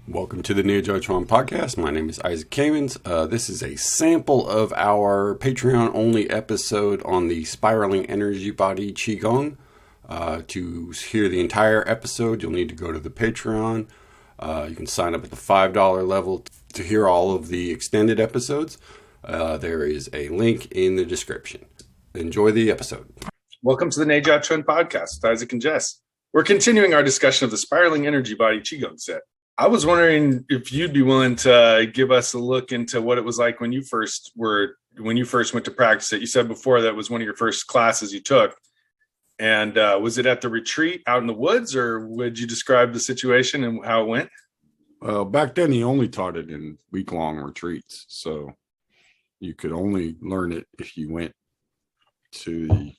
Welcome to the Neijiaquan podcast. My name is Isaac Kamens. This is a sample of our Patreon-only episode on the Spiraling Energy Body Qigong. To hear the entire episode, you'll need to go to the Patreon. You can sign up at the $5 level to hear all of the extended episodes. There is a link in the description. Enjoy the episode. Welcome to the Neijiaquan podcast with Isaac and Jess. We're continuing our discussion of the Spiraling Energy Body Qigong set. I was wondering if you'd be willing to give us a look into what it was like when you first went to practice it. You said before that was one of your first classes you took. And was it at the retreat out in the woods, or would you describe the situation and how it went? Well, back then he only taught it in week-long retreats. So you could only learn it if you went to the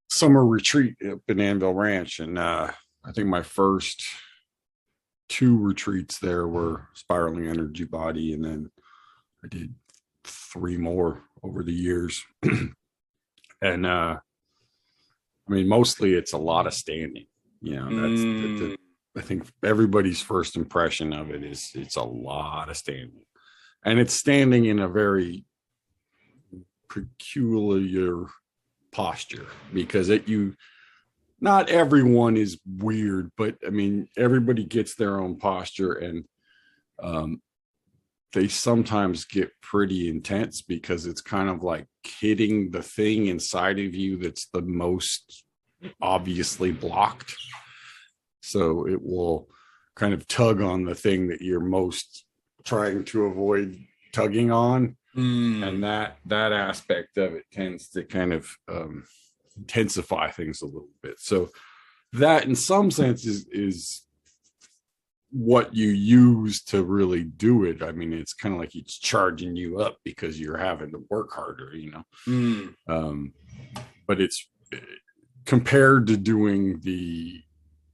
summer retreat up in Anvil Ranch. And I think my first 2 retreats there were Spiraling Energy Body, and then I did 3 more over the years. And I mean, mostly it's a lot of standing. You know, I think everybody's first impression of it is it's a lot of standing, and it's standing in a very peculiar posture because not everyone is weird, but I mean, everybody gets their own posture, and they sometimes get pretty intense because it's kind of like hitting the thing inside of you that's the most obviously blocked. So it will kind of tug on the thing that you're most trying to avoid tugging on. And that aspect of it tends to kind of intensify things a little bit. So that in some sense is what you use to really do it. I mean, it's kind of like it's charging you up because you're having to work harder, you know. But it's compared to doing the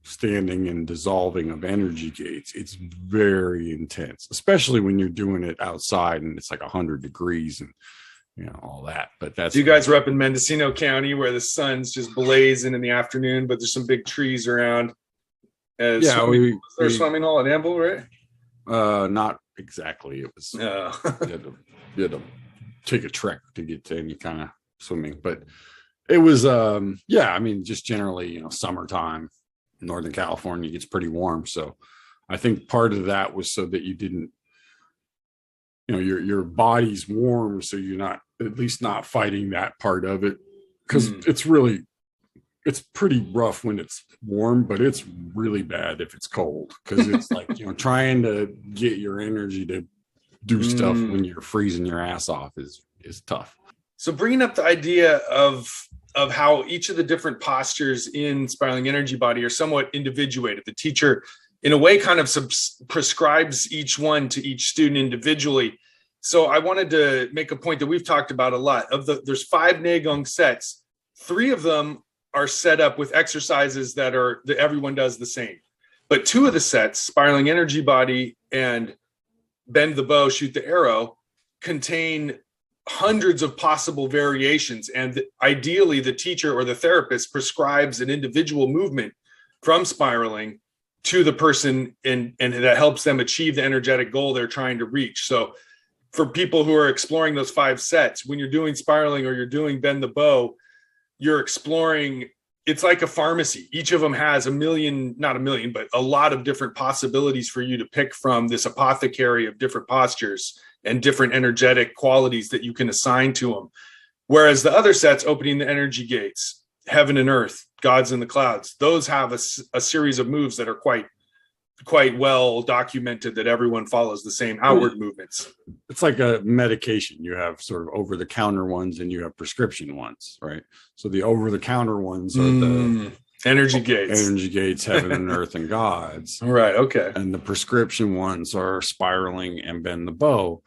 standing and dissolving of energy gates, it's very intense, especially when you're doing it outside and it's like 100 degrees and you know, all that. But that's, you guys were up in Mendocino County where the sun's just blazing in the afternoon, but there's some big trees around. Yeah, there's swimming hole at Amble, right? Not exactly. It was you had to take a trek to get to any kind of swimming, but it was I mean, just generally, you know, summertime, Northern California gets pretty warm, so I think part of that was so that you didn't, you know, your body's warm, so you're not, at least not fighting that part of it, because it's pretty rough when it's warm, but it's really bad if it's cold, because it's like, you know, trying to get your energy to do stuff when you're freezing your ass off is tough. So bringing up the idea of how each of the different postures in Spiraling Energy Body are somewhat individuated. The teacher, in a way, kind of prescribes each one to each student individually. So I wanted to make a point that we've talked about a lot. There's 5 Neigong sets. 3 of them are set up with exercises that everyone does the same. But 2 of the sets, Spiraling Energy Body and Bend the Bow, Shoot the Arrow, contain hundreds of possible variations. And ideally, the teacher or the therapist prescribes an individual movement from spiraling to the person, and that helps them achieve the energetic goal they're trying to reach. So for people who are exploring those 5 sets, when you're doing spiraling or you're doing Bend the Bow, you're exploring, it's like a pharmacy. Each of them has not a million, but a lot of different possibilities for you to pick from, this apothecary of different postures and different energetic qualities that you can assign to them. Whereas the other sets, Opening the Energy Gates, Heaven and Earth, Gods in the Clouds, those have a series of moves that are quite well documented, that everyone follows the same outward movements. It's like a medication. You have sort of over-the-counter ones and you have prescription ones, right? So the over-the-counter ones are the energy gates, Heaven and Earth and Gods. Right. Okay. And the prescription ones are Spiraling and Bend the Bow.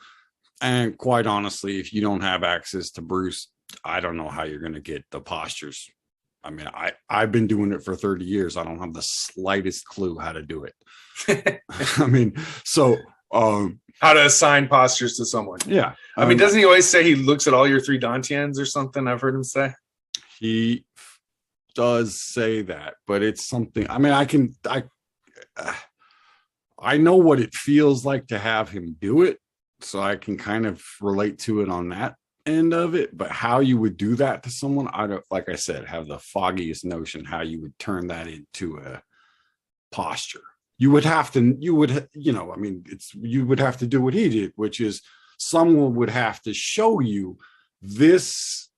And quite honestly, if you don't have access to Bruce, I don't know how you're going to get the postures. I mean, I've been doing it for 30 years. I don't have the slightest clue how to do it. I mean, so how to assign postures to someone. Yeah. I mean, doesn't he always say he looks at all your 3 Dantians or something? I've heard him say. He does say that, but it's something, I mean, I know what it feels like to have him do it, so I can kind of relate to it on that end of it. But how you would do that to someone, I don't, like I said, have the foggiest notion how you would turn that into a posture. You would have to, you would have to do what he did, which is someone would have to show you this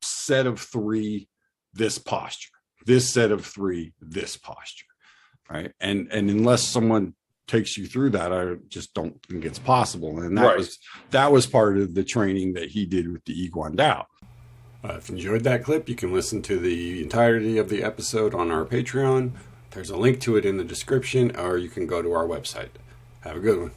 set of 3, this posture, this set of 3, this posture, right? And unless someone takes you through that, I just don't think it's possible. And that was part of the training that he did with the Iguan Dao. If you enjoyed that clip, you can listen to the entirety of the episode on our Patreon. There's a link to it in the description, or you can go to our website. Have a good one.